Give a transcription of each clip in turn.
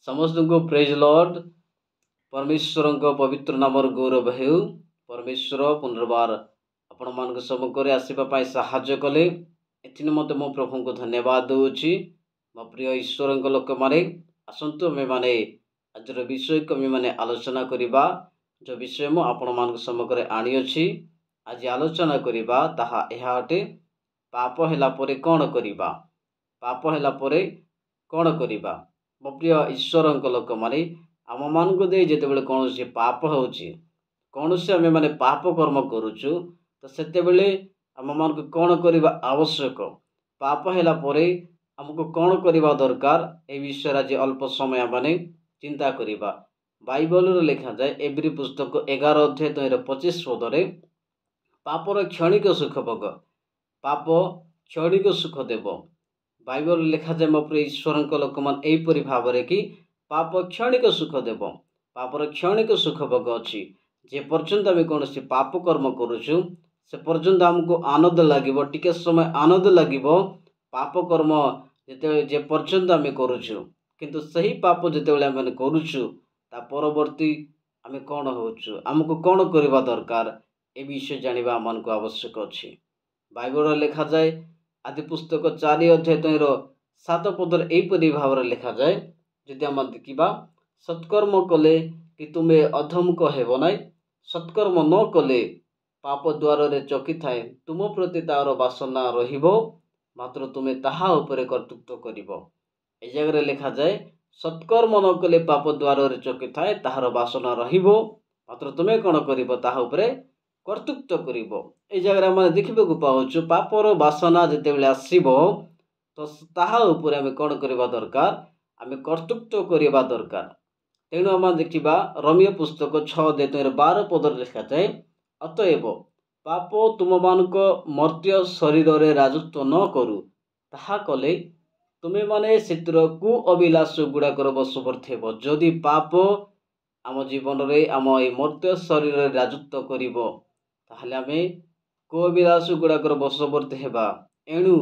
समस्त को praise Lord परमेश्वर पवित्र नामर गौरव हेउ। परमेश्वर पुनर्बार आपण मान सम्मुखें आसवाई साहाय्य कले एथि मत मो प्रभु को धन्यवाद दूची। मो प्रिय ईश्वर लोक मैंने आसतु आम मैंने आज विषय को आम मैंने आलोचना करवा। जो विषय मु आपण मान सम्मुखें आनी आज आलोचना करवा ताहा यह अटे पाप हैला परे कौन करिबा। पाप हैला परे कौन करिबा। मो प्रिय ईश्वर लोक मैंने आम मान को दे जिते कौन पाप होची कौन से आम मैंने पाप कर्म करुचु तो सेते आम मान को कौन करवा आवश्यक। पाप हैला परे आमको कौन करवा दरकार ए विषय आज अल्प समय माने चिंता करवा। बाइबल लिखा जाए एब्री पुस्तक 11 अध्याय 25 पदरे पापर क्षणिक सुख भोग पाप क्षणिक सुख देव। बाइबल लिखा जाए मो प्रिय ईश्वर लोक मान एपरी भाव कि पाप क्षणिक सुख देव। पापर क्षणिक सुख भोग अच्छी जे पर्यंत आम कौन पाप कर्म करुचु से पर्यंत आमको आनंद लगे टिके समय आनंद लगे पाप कर्म जे पर्यंत आम करुचु किंतु सही पाप जिते आम करुचु ता परवर्ती आम कौन होचु आमको कौन करवा दरकार ए विषय जानिबा आमको आवश्यक अच्छी। बाइबल लिखा जाए आदि पुस्तक 4 अध्याय 7 पदर एपरी भाव लिखा जाए जदि आम देखा सत्कर्म कले कि तुम्हें अधमुख हेब ना सत्कर्म न कले पाप द्वार रे चकी थाए तुम प्रति तार बासना रहिबो मात्र तुम्हें ताहा उपरे कर्तृत्व करिबो। ए जगह लिखा जाए सत्कर्म न कले पाप द्वार रे चकी थाए ताहार बासना रहिबो मात्र तुम्हें कौन करिबो ताहा उपरे कर्तृत्व करिबो। ए जगह आम देखा पाऊँ पापर बासना जिते आसब तो ताहा उपरे आम कौन करवा दरकार आम कर्तृत्व करवा दरकार। तेणु आम देखा रोमियो पुस्तक 6 अध्याय 12 पदर लिखा जाए अतएव पाप तुम मानक मर्त्य शरीर रे राजत्व न करू ताहा कले तुम्हें माने सितर कु अभिलाष गुड़ाकर बशवर्ती हेब। जदि पाप आम जीवन रे आम ए मर्त्य शरीर रे राजत्व करिवो ताहले आमे को अभिलाष गुड़ाकर बशवर्ती हेबा। एणु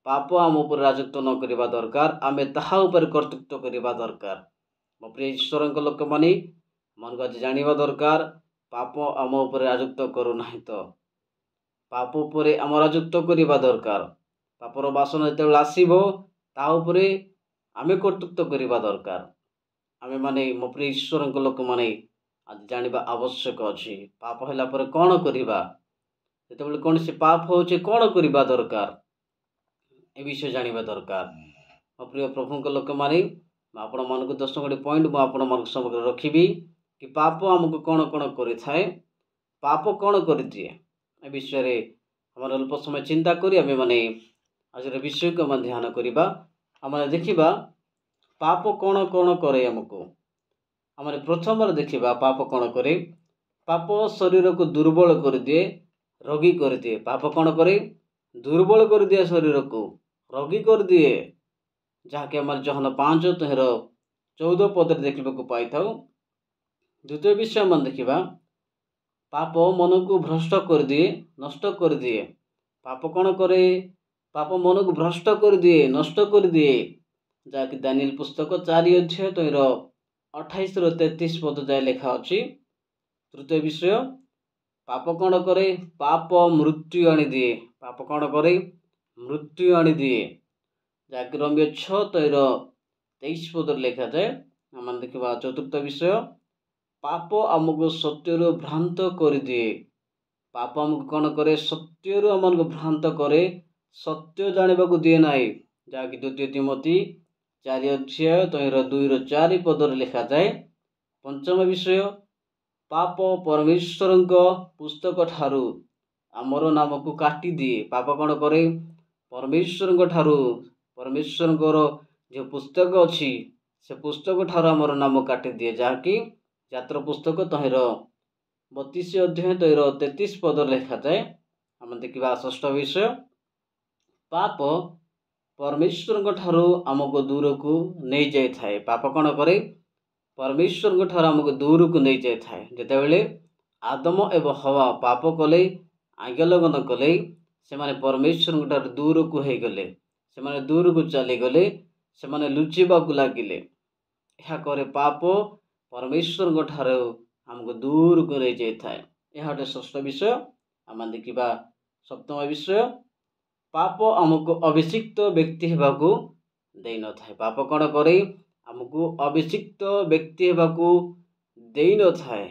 पाप आम उपर राजत्व न करवा दरकार आमे ताहा उपर कर्तृत्व करवा दरकार। मो प्रिय ईश्वर लोक मानी मन को आज जानिबा दरकार पाप आम उपर राजत्व करू नाही तो पाप उपरे आम राजत्व करवा दरकार। पापर बासना जो आसब ता उपरे आमे कर्तृत्व करवा दरकार। आमे माने मो प्रिय ईश्वर लोक माने आज जानिबा आवश्यक अच्छी। पाप हैला परे कौन करवा जिते कौन से पाप होचे कौन करवा दरकार ए विषय जानिबा दरकार। मो प्रिय प्रभु लोक माने आपण मान को 10 गोटे पॉइंट मुझे आपण मान समग्र रखी कि पाप आमको कौन कौन करे पाप कौन कर दिए ए विषय रे आम अल्प समय चिंता करी आम मैंने आज विषय को आम ध्यान करवा। आम देखा पाप कौन कौन करे आमको आम प्रथम देखा पाप कौन करे। पाप शरीर को दुर्बल कर दिए रोगी कर दिए। पाप कौन करे दुर्बल कर दिए शरीर को रोगी कर दिए जहाँकि आम जहन 5 14 पदर देखा पाई था। द्वितीय विषय आम देखा पाप मन को भ्रष्ट कर दिए नष्ट कर दिए। पाप कौन करे पाप मन को भ्रष्ट कर दिए नष्ट कर दिए जहाँकि दानिएल पुस्तक 4 अध्याय 28 33 पद जाए लिखा अच्छी। तृतीय विषय पाप कौन करे पाप मृत्यु आनी दिए। पाप कौन करे मृत्यु आनी दिए जहाँकि रोमियो 6 23 पदर लिखा जाए। आम देखा चतुर्थ विषय पाप आमको सत्य भ्रांत कर दिए। पाप आमको कौन करे सत्य आमको भ्रांत करे सत्य जानवा को दिए ना जहाँकि द्वितीय तिमोथी 4 अध्याय 2-4 पदर लिखा जाए। पंचम विषय पाप परमेश्वर पुस्तक ठारू आमर नाम को काटी दिए। पाप कौन करे परमेश्वर ठारू परमेश्वर जो पुस्तक अच्छी से पुस्तक ठारू आमर नाम काटी दिए जहाँकि यात्रा पुस्तक 32 अध्याय 33 पदर लिखा जाए। आम देखा षष्ठ विषय पाप परमेश्वर ठारू आमको दूर को नहीं जाए थाए। पाप कौन करे परमेश्वर ठारू आमको दूर को नहीं जाए थाए। जितेबले आदम एवं हवा पाप कले आज्ञालंघन कले से माने परमेश्वर ठारू दूर को हो गले से माने दूर को चली गले से माने लुचिबा को लागिले। ଏହା करे पाप परमेश्वर ठाରୁ आमको दूर को नहीं जाए। यह गोटे षष्ठ विषय। आम देखा सप्तम विषय, पाप आमको अभिषिक्त व्यक्ति होगाकू दे न थाए। पाप कौन करे आमको अभिषिक्त व्यक्ति होगाकू दे न थाए।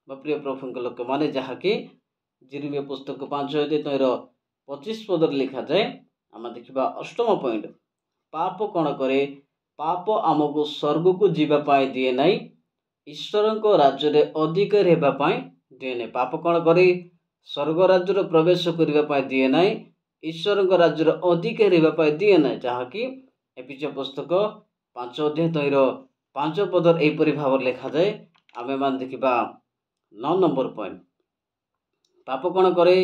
प्रिय प्रभु लोक मैंने जहाँकि जिरिमिया पुस्तक 5:25 पदर लिखा जाए। आम देखा अष्टम पॉइंट, पाप कौन करे पाप आमको स्वर्ग को जीवाई दिए ना, ईश्वर को राज्य रे अधिकारी होगापाई दिए ना। पाप कौन करे स्वर्ग राज्य प्रवेश करने दिए ना, ईश्वर को राज्य अधिकारी होगापाई दिए ना। जहाँकि एफिसियों पुस्तक 5:5 पदर एपरी भाव लिखा जाए। आमे मान देखा 9 नंबर पॉइंट, पाप कौन करे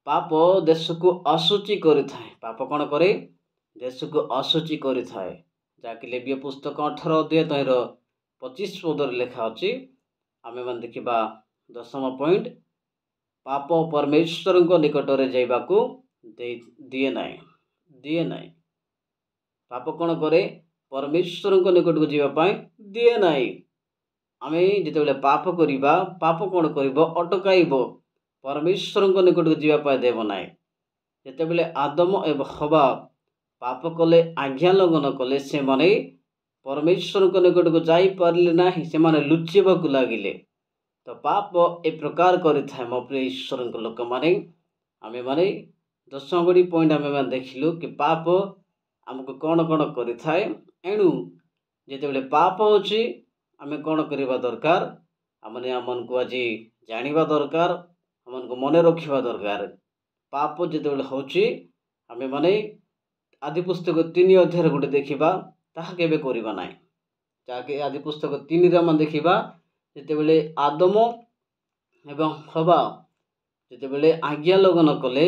पाप देश को अशुचि करे। पाप कौन करे देश को अशुचि करे। जहाँकि लेवीय पुस्तक 18:25 पदर लिखा अच्छी। आमे मान देखा 10 पॉइंट, पाप परमेश्वर निकट में जाइबाकू दिए ना। पाप कौन करे परमेश्वर निकट को जीवाई दिए ना। आमे जिते पाप करिबा पाप कौन करिबो अटकाइब, परमेश्वर निकट को जीवाई देव ना। जिते आदम एवं हवा पाप कले आज्ञा लंघन कले से माने परमेश्वर निकट को जाई पारले ना, से माने लुचिबाकू लागिले। तो पाप ए प्रकार करें मो प्रिय ईश्वर लोक मैंने आमे माने 10 पॉइंट आमे माने देखिलु कि पाप आमको कौन कौन करें। एणु जिते पाप होची आमे कौन करवा दरकार, आमने आमन को आज जानिबा दरकार, आमन को मन रखिबा दरकार। पाप जिते होची आमे माने आदि पुस्तक 3 अध्याय गोटे देखा ताहा केबे करिबा नाई। जाके आदि पुस्तक 3 रे आम देखा जिते आदम एवं हवा जिते आज्ञा लगन कले,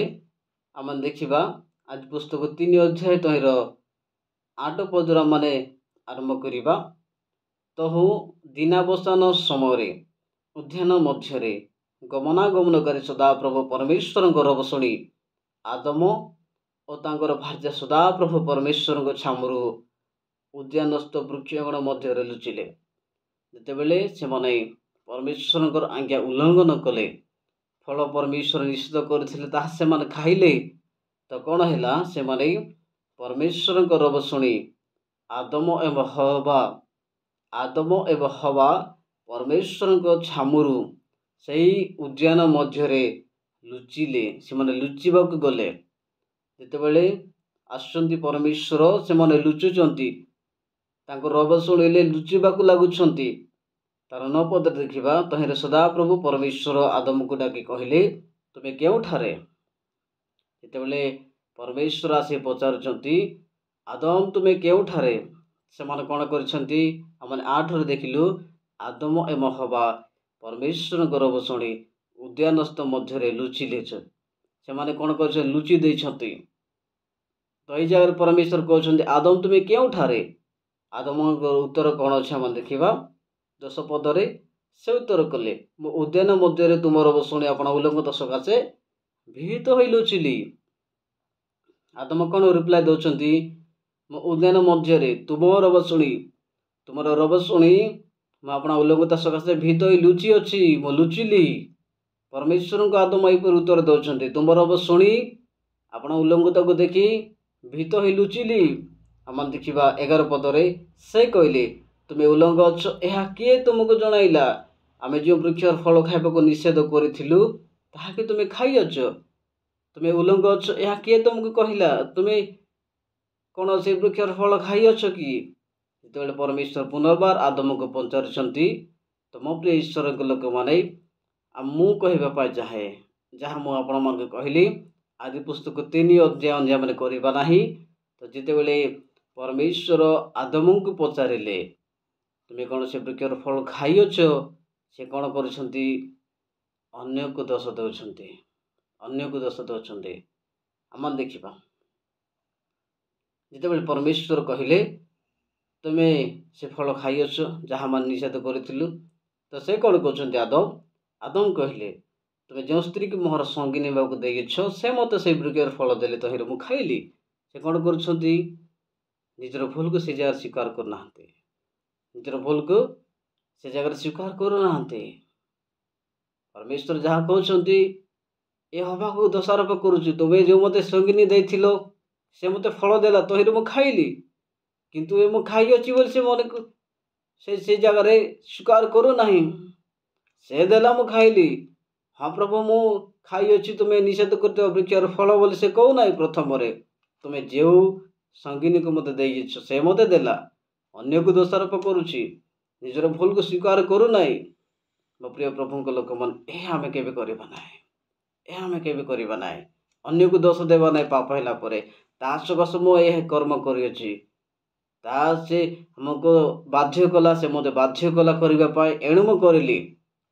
आम देखा आदि पुस्तक 3 अध्याय तहिर 8 पदर माने आरंभ करिबा। तहु दिनावसान समय उद्यान मध्य गमनागमनकारी सदाप्रभु परमेश्वर रब शुणी आदम और तांकर भार्या सदाप्रभु परमेश्वर छामुरु उद्यानस्थ वृक्षगण मध्य लुचिले। जितेबले से माने परमेश्वर आज्ञा उल्लंघन कले, फल परमेश्वर निषेध करथिले ताहा से माने खाइले, तो कौन है से माने परमेश्वर रब शुणी आदम एवं हवा परमेश्वर छामुरु सही उद्यान मध्य लुचिले। से माने लुचिबाकू गले, जितेबले आसुचंती परमेश्वर से माने लुचुचंती, तांको रब शुणिले लुचिबाकू लागुछंती। तार 9 पद देखा तहिरे सदाप्रभु परमेश्वर आदम को डाकी कहले तुमे केउठारे। जितेबले परमेश्वर आसी पचारुचंती आदम तुमे केउठारे, से माने कौन करछंती आमने 8 रे देखिलु आदम एवं हवा परमेश्वर रब शुणी उद्यानस्थ मध्य लुचिले। से माने कौन कर लुचि देछंती। तो यही जगह परमेश्वर कहते आदम तुमे केउठारे। आदम उत्तर कौन अच्छे आम देखा 10 पदरे से उत्तर कले मो उद्यान मध्य तुम रब शुणी आपण उल्लंघन सकाशे भीत हो लुचिली। आदम कौन रिप्लाय दौरान मो उद्यान मध्य तुम रब शुणी मुझे उल्लंघता सकाशे भीत हो लुचि अच्छी मो लुचिली। परमेश्वर को आदम यहीपर उत्तर दौरान तुम रब शुणी आपण उल्लंघता को देखी भीत हो लुचिली। आम देखा 11 पदरे से कहले तुम उल्लंघ अच्छ यह किए तुमको जनाइला, आमे जो वृक्ष फल खाइबा निषेध करूँ ताकि तुम खाइच। तुम उल्लंघ अच्छ यह किए तुमको कहला, तुम कौन से वृक्ष फल खाइच कि। जो परमेश्वर पुनर्बार आदम को पचारुंट तो मो प्रिय ईश्वर लोक मैंने मु कहवाई चाहे जहाँ मुझे कहली आदि पुस्तक 3 अध्याय मैंने करवा ना। तो जितेबले परमेश्वर आदम को पचारे तुम्हें कौन से वृक्ष फल खाइच, से कौन कर अन्य को दोष दौरान आम देखा जितेबले परमेश्वर कहले तुम्हें से फल खाइच जहाँ मान निषेध करूँ, तो से कौन कहते आदम कहले तुम्हें जो स्त्री की मोहर संगी देछ से मत से वृक्ष फल देले तहिर मु खाइली। से कौन कर निजर भूल को से जगह स्वीकार करना। ନିଜର ଭୁଲକୁ ସେ ଜାଗାରେ ସ୍ୱୀକାର କରୁନାହାନ୍ତି। परमेश्वर जहाँ कहते ये हवा को दोषारोप करुचु तुम्हें जो मत संगिनी देथिलो से मत फल देला तहिर मु खाइली किंतु ये मु खाई अच्छी बोल से मन को से जगह स्वीकार करू नहीं से देला मु खाइली। हाँ प्रभु मु खाई अच्छी तुम्हें निषेध करते वृक्षर फल बोली से कहू ना प्रथम तुम्हें जो संगिनी को मत दे से मत देला अन्य को दोषारोप करुच्ची निजर भूल को स्वीकार करू ना। मो प्रिय प्रभु लोक मन यह आम के करना अन्य को दोष देवा ना पाप है सकाश मुझे कर्म करी से हमको बाध्य कला से मत बाध्य कला करने एणु मु करली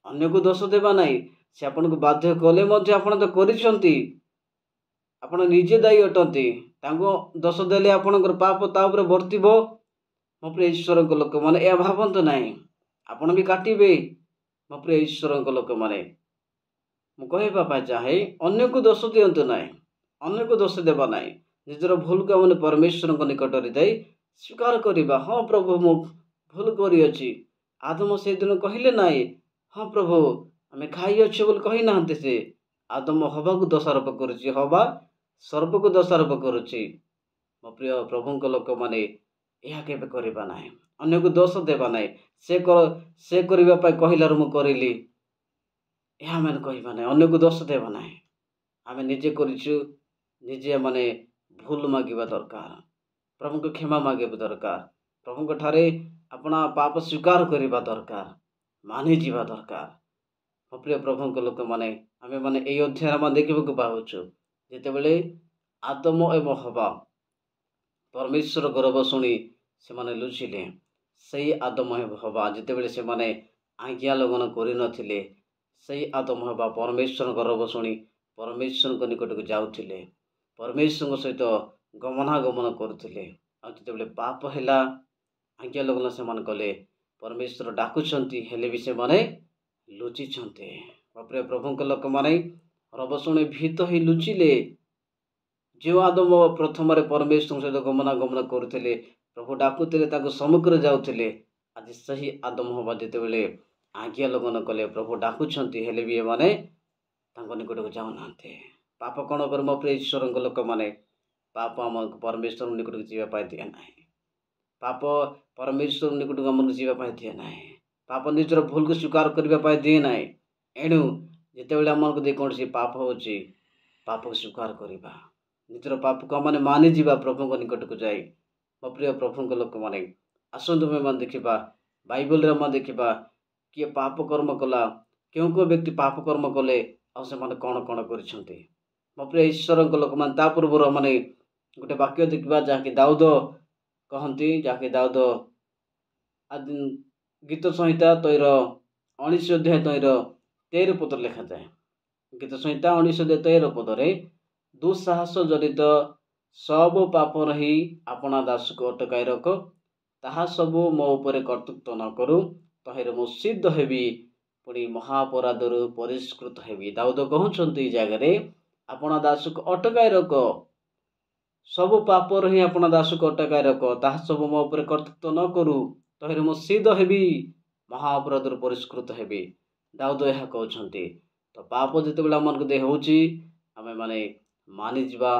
अन्य को दोष देवा ना से आपन को बाध्य कले आपन तो करिसेंती आपन निजे दायी अटंती दोष देले आपणकर पाप तापर वर्तिब। मो प्रिय ईश्वर लोक मैंने यह भावतु ना आपन भी काटे मो प्रिय ईश्वर लोक मैंने मुझे चाहे अन्य को दोष दिंतु ना अन्य को दोष देवा ना निजर भूल को मैंने परमेश्वर निकट दे स्वीकार करवा। हाँ प्रभु मु भूल करी आदम से दिन कहले ना हाँ प्रभु आम खाई अच्छे बोल कही ना से आदम हवा को दोषारोप करुच्ची हवा सर्प को दोषारोप करुच्ची। मो प्रिय प्रभु लोक मैंने यह केबे करबा ना अन्य को दोष देवा ना से करने कहलार मु करली यह मैंने कहबा ना अन्य को दोष देवा ना आम निजे करिछु निजे माने भूल मागिबा दरकार प्रभु को क्षमा मागिबा दरकार प्रभु को ठारे अपना पाप स्वीकार करने दरकार मानि जीवा दरकार। मो प्रिय प्रभु लोक मैंने आम मैंने यही अध्याय में देखा पाऊँ जितेबले आदम एवं हवा परमेश्वर गौरव शुणी से माने लुचिले सही आदम एवं हवा जितेबले से माने आज्ञा लगन करनथिले सही आदम हवा परमेश्वर गौरव शुणी परमेश्वर को निकट को जाउथिले परमेश्वर सहित गमनागमन करुथिले जितेबले पाप हैला आज्ञा लगन से माने कले परमेश्वर डाकुछंती हेले भी से माने लुचिछंते। प्रिय प्रभु लोक माने रब शुणी भीत ही लुचिले जो आदम प्रथम परमेश्वर सहित गमनागमन करुथिले प्रभु डाकुथिले ताको सम्मुखरे जाउथिले आज सही आदम हवा जितेबले आज्ञा लगन कले प्रभु डाकुछंती हेले भी माने तांको निकट को जाउनांते। पाप कौन कर मो प्रिय ईश्वर लोक माने पाप आम परमेश्वर निकट को जीवा दिए ना पाप परमेश्वर निकट को आम जीवा दिए ना पाप निजर भूल को स्वीकार करने दिए ना एणु जितेबले आमको दे कौन सी पाप हो पाप को स्वीकार करवा निजर पाप को मैंने मानि जीवा प्रभु को निकट को जाए। मो प्रिय प्रभु लोक मैंने आसतु मैं देखा बाइबल में देखा किए पाप कर्म कला क्यों क्यों व्यक्ति पाप कर्म कले आने कौन कौन कर मो प्रिय ईश्वर लोक मैंने पूर्वर माने गोटे वाक्य देखा जहाँकि दाऊद कहती जहाँकि दाऊद गीत संहिता तैर 19 अध्याय तैर 13 पद लिखा जाए गीत संहिता 19 अध्याय 13 पदरे दुस्साहस जनित सब पाप रही अपना दास को अटकाई रख ताहा सबू मो उपरे कर्तृत्व न करू तहिर मु सिद्ध हेबी पुणी महापराधर परिष्कृत हेबी। दाऊद कहते जगह अपना दास को अटकाई रख सब पाप रही अपना दास को अटकाई रख ताहा सबू मो उपरे कर्तृत्व न करू तहिर मु सिद्ध हेबी महापराधर परिष्कृत हेबी। दाऊद यह कहते तो पाप जितेबाला मन को दे होची आमे माने मानि जीवा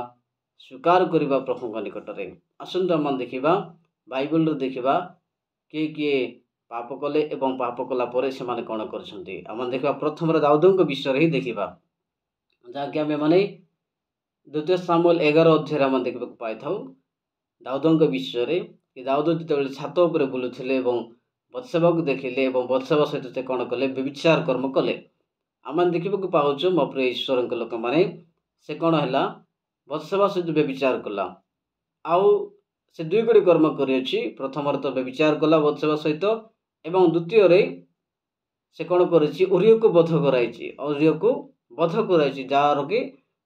स्वीकार करवा प्रभु निकट में। आसतु आम देखा बाइबल देखा किए किए पाप कले एवं पाप कला परे से माने कौन कर देखा प्रथम दाऊद विषय ही देखा जहाँकि आम मैंने द्वितीय सामुएल 11 अध्याय आम देखा पाई था दाऊद विषय कि दाऊद जिते छात उपर बुलुले बत्सेबा को देखिले बत्सेबा सहित से कौन कले व्यभिचार कर्म कले आम देखा पाऊँ। मो प्रिय ईश्वर लोक मैंने से कौन है बत्सेबा सहित व्यभिचार कला आउ से दुई गोड़ी कर्म करी प्रथम तो व्यभिचार कला बत्सेबा सहित एवं द्वितीय से कौन करी उरिय को बध कराई उरिय को बध कराई जार कि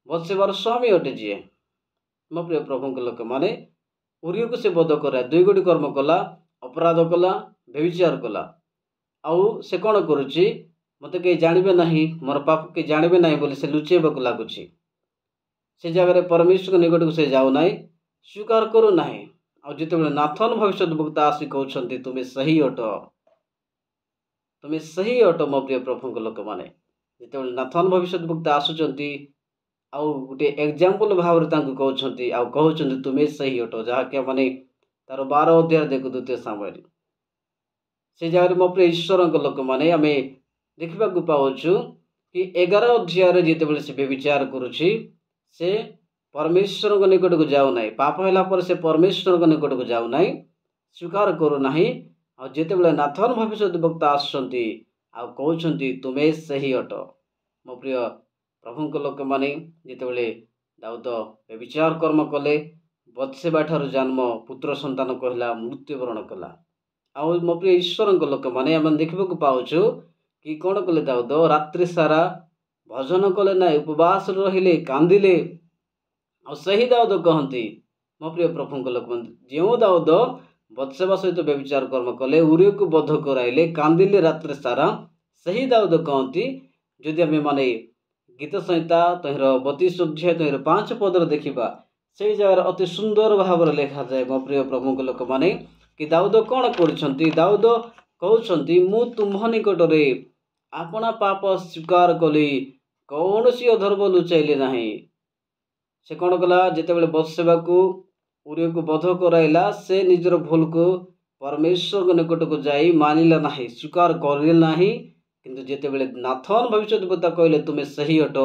बत्सेबार स्वामी अटे जी। मो प्रिय प्रभु लोक मैंने उरिय को से बध कराए दुई गोड़ी कर्म कला अपराध कला व्यभिचार कला आउ से कौन करुच्ची मत कहीं जानवे ना मोर पाप कहीं जानवे ना बोली से लुचेबा को लगुच से जगह परमेश्वर निकट को से जाऊ ना स्वीकार करू ना ଆଉ ଯେତେବେଳେ ନାଥନ ଭବିଷ୍ୟତବକ୍ତା ଆସି କହୁଛନ୍ତି ତୁମେ ସେହି ଅଟ, ତୁମେ ସେହି ଅଟ ମୋ ପ୍ରିୟ ପ୍ରଭୁଙ୍କ ଲୋକମାନେ। ଯେତେବେଳେ ନାଥନ ଭବିଷ୍ୟତବକ୍ତା ଆସୁଛନ୍ତି ଆଉ ଗୋଟେ ଏକ୍ଜାମ୍ପଲ ଭାବରେ ତାଙ୍କୁ କହୁଛନ୍ତି ଆଉ କହୁଛନ୍ତି ତୁମେ ସେହି ଅଟ, ଯାହାକି ମାନେ ତାର 12 ଅଧ୍ୟାୟ ଦେଖୁ ଦ୍ୱିତୀୟ ସାମୁଏଲ। ସେ ଜାଗାରେ ମୋ ପ୍ରିୟ ଈଶ୍ୱରଙ୍କ ଲୋକମାନେ ଆମେ ଦେଖିବାକୁ ପାଉଛୁ କି 11 ଅଧ୍ୟାୟରେ ଯେତେବେଳେ ସେ ବ୍ୟଭିଚାର କରୁଛି, ସେ परमेश्वर निकट को जाऊ ना, पाप होला पर से परमेश्वर निकट को जाऊ ना, स्वीकार करू ना। जिते नाथन भविष्यद्वक्ता आसुंती कहते तुम्हें सही अट। मो प्रिय प्रभु लोक मैंने जिते दाऊद व्यभिचार कर्म कले, बत्सेबा ठार जन्म पुत्र संतान कहला मृत्युवरण कला। आउ मो प्रिय ईश्वर लोक मैंने आम देखा पाचु कि कौन कले दाऊद रात्रि सारा भजन कले ना, उपवास रहिले, कांदिले। और सही दाऊद कहती मो प्रिय प्रभु लोक जो दाऊद बत्सेबा सहित व्यभिचार कर्म कले, उरिया को बध कराइले, कांदिले रात्रि सारा, सही दाऊद कहती जदि आम माने गीत संहिता तहिर 32 अध्याय तहिर 5 पदर देखा, से जगह अति सुंदर भाव लिखा जाए मो प्रिय प्रभु लोक मैंने कि दाऊद कौन कर दाऊद कहते मु तुम निकट में अपना पाप स्वीकार कली, कौन सी अधर्म लुचाइले ना। से कौन कला जिते बत्सेबा को उरिया को बध कराइला, से निजर भूल को परमेश्वर निकट को जाई मानिला ना, स्वीकार करे ना। किंतु जितेबले नाथन भविष्यद्वक्ता कहले तुम्हें सही अट,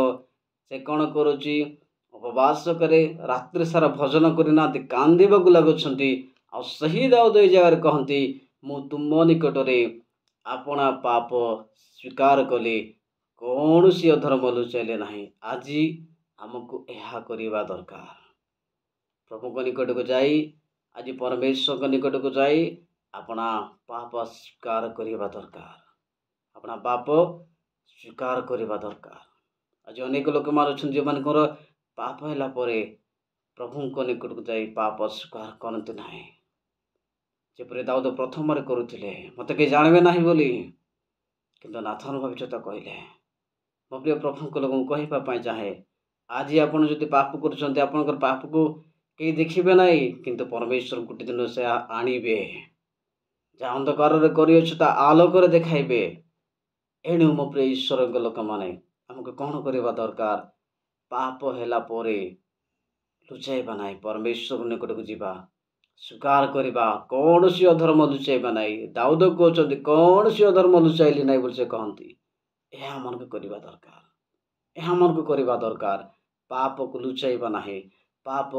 से कौन करुच्ची उपवास करे, रात्रि सारा भजन करना, कांदीबा लगुंट। आ सही दाऊद ये जगह कहती मु तुम निकट में अपना पाप स्वीकार कली, कौन सी अधर्म लुचाइले ना। आज आमको यह करवा दरकार, प्रभु निकट को जाई, आज परमेश्वर निकट को जाई अपना पाप स्वीकार करवा दरकार, अपना पाप स्वीकार करवा दरकार। आज अनेक लोक मान जो मान पाप है प्रभु निकट को जाई पाप स्वीकार करते ना। जपरी दाऊद प्रथम करुले मत कहीं जानवे ना बोली, किंतु नाथन भविष्यता कहले मो प्रिय प्रभु लोक कहवाई चाहे आज आपड़ जो पाप कर पाप को कई देखिए ना, किंतु परमेश्वर गोटे दिन से आणवे, जहाँ अंधकार कर आलोक देखाइबे। एणु मो प्रिय ईश्वर लोक मैंने आमको कौन करवा दरकार, पाप हैला परे लुचाइबा ना, परमेश्वर निकट को जीवा, स्वीकार करवा, कौन सी अधर्म लुचाइबा ना। दाऊद कहते कौन सी अधर्म लुचाइली ना बोल से कहती, यह मन को करवा दरकार, यह मन को करवा दरकार, पाप को लुचाइबा ना, पाप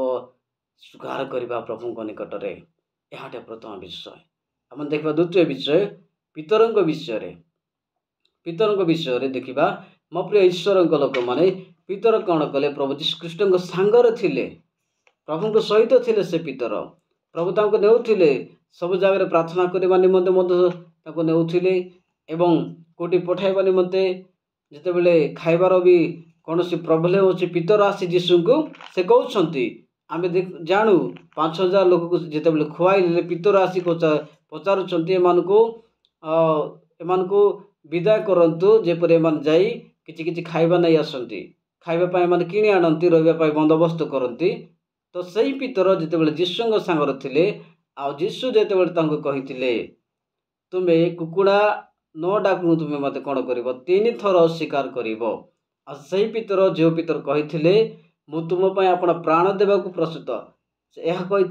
स्वीकार करवा प्रभु निकट में। यह प्रथम विषय। आम देखा द्वितीय विषय पितरों विषय, पितरों विषय देखा मो प्रिय ईश्वर लोक मैंने पितर कौन कले प्रभु जीशुख्रीष्ट सांगर थिले, प्रभु सहित थिले। से पितर प्रभु तांको नेउथिले सब जगह प्रार्थना करने निमंते नेउथिले एवं कोटी पठाइबा निमंते जितेबले खाइबार भी कौन सी प्रॉब्लम होची, पितर आसी जीशु को से कहते आम जानू 5000 लोक को जितेबले खुआइले पितर आसी पचारुंट एमान को विदाय करंतु, जेपर एमान जाई किछि किछि खाइबा नहीं आसंती, खाइबा एमान किणी आनती, रहिबा बंदोबस्त करती। तो सही पितर जितेबले जीशु सांगर थिले, आ जीशु जितेबले तांको कहिथिले तुमे कुकुड़ा न डाकू तुम्हें मत कौन कर 3 थर अस्वीकार कर। सही पितर जो पितर कहिथिले मु तुम पाई अपना प्राण देवा प्रस्तुत, यह कही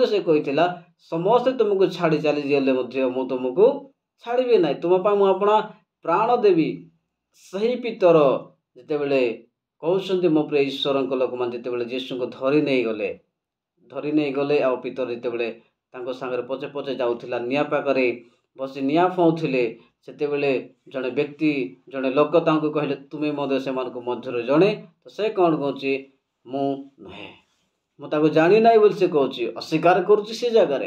से कही समस्ते तुमको छाड़ी चली गले मु तुमको छाड़बी ना, तुम मु अपना प्राण देवी। सही पितर जितेबले कहते मो प्रिय ईश्वर लोक मैंने जितेबले जीशु को धरी नहीं गले आ पितर जितेबले तांको सांगरे पचे पचे जाउथिला, निया पाखरे बसी निया फौले, सेतेबेले जड़े व्यक्ति जड़े लोक तांको कहले तुम्हें मध्य से मध्य जड़े। तो से कौन कहूँ मु नुहे, मुझे जानी ना बोल से कहूँ, अस्वीकार करुच्ची से जगार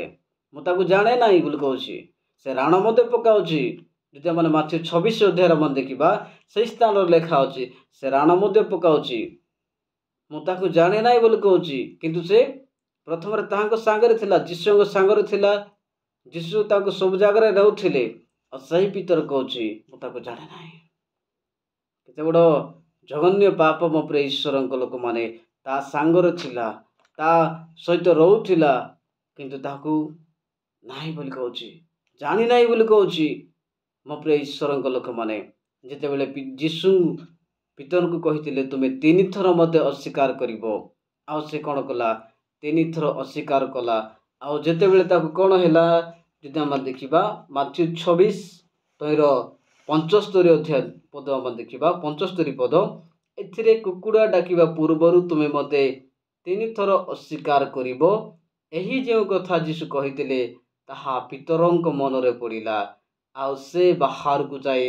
मुझे जाने ना बोल कहूँ, से राण मत पकाऊँगी। जदि मैंने माथ्यू 26 अध्याय मन देखा से स्थान लेखा अच्छी से राण मत पकाऊँगी, मुझे जाने ना बोल कहूँ। किंतु से प्रथम सांगरे थिला, जीशु सांगरे थिला, जीशु ताको सब जगह रहउथिले। और सही पितर कहूँ मुझे जाने ना, केते बड़ जघन्य पाप मो प्रिय ईश्वर लोक मैंने ता सांगर थिला, ତା ସହିତ ରହୁଥିଲା କିନ୍ତୁ ତାକୁ ନାହିଁ ବୋଲି କହୁଛି, ଜାଣି ନାହିଁ ବୋଲି କହୁଛି। ମୋ ପ୍ରିୟ ଈଶ୍ୱରଙ୍କ ଲୋକମାନେ, ଯେତେବେଳେ ଯୀଶୁ ପିତରଙ୍କୁ କହିଥିଲେ ତୁମେ 3 ଥର ମୋତେ ଅସ୍ୱୀକାର କରିବ, ଆଉ ସେ କ'ଣ କଲା? 3 ଥର ଅସ୍ୱୀକାର କଲା। ଆଉ ଯେତେବେଳେ ତାକୁ କ'ଣ ହେଲା, ଯଦି ଆମେ ଦେଖିବା ମାଥ୍ୟୁ 26 ତହିଁର 75 ଅଧ୍ୟାୟ ପଦ ଆମେ ଦେଖିବା, 75 ପଦ, ଏଥିରେ କୁକୁଡ଼ା ଡାକିବା ପୂର୍ବରୁ ତୁମେ ମୋତେ 3 ଥର ଅସ୍ୱୀକାର କରିବ। ଏହି ଯେଉଁ କଥା ଯୀଶୁ କହିଥିଲେ ତାହା ପିତରଙ୍କ ମନରେ ପଡ଼ିଲା, ଆଉ ସେ ବାହାରକୁ ଯାଇ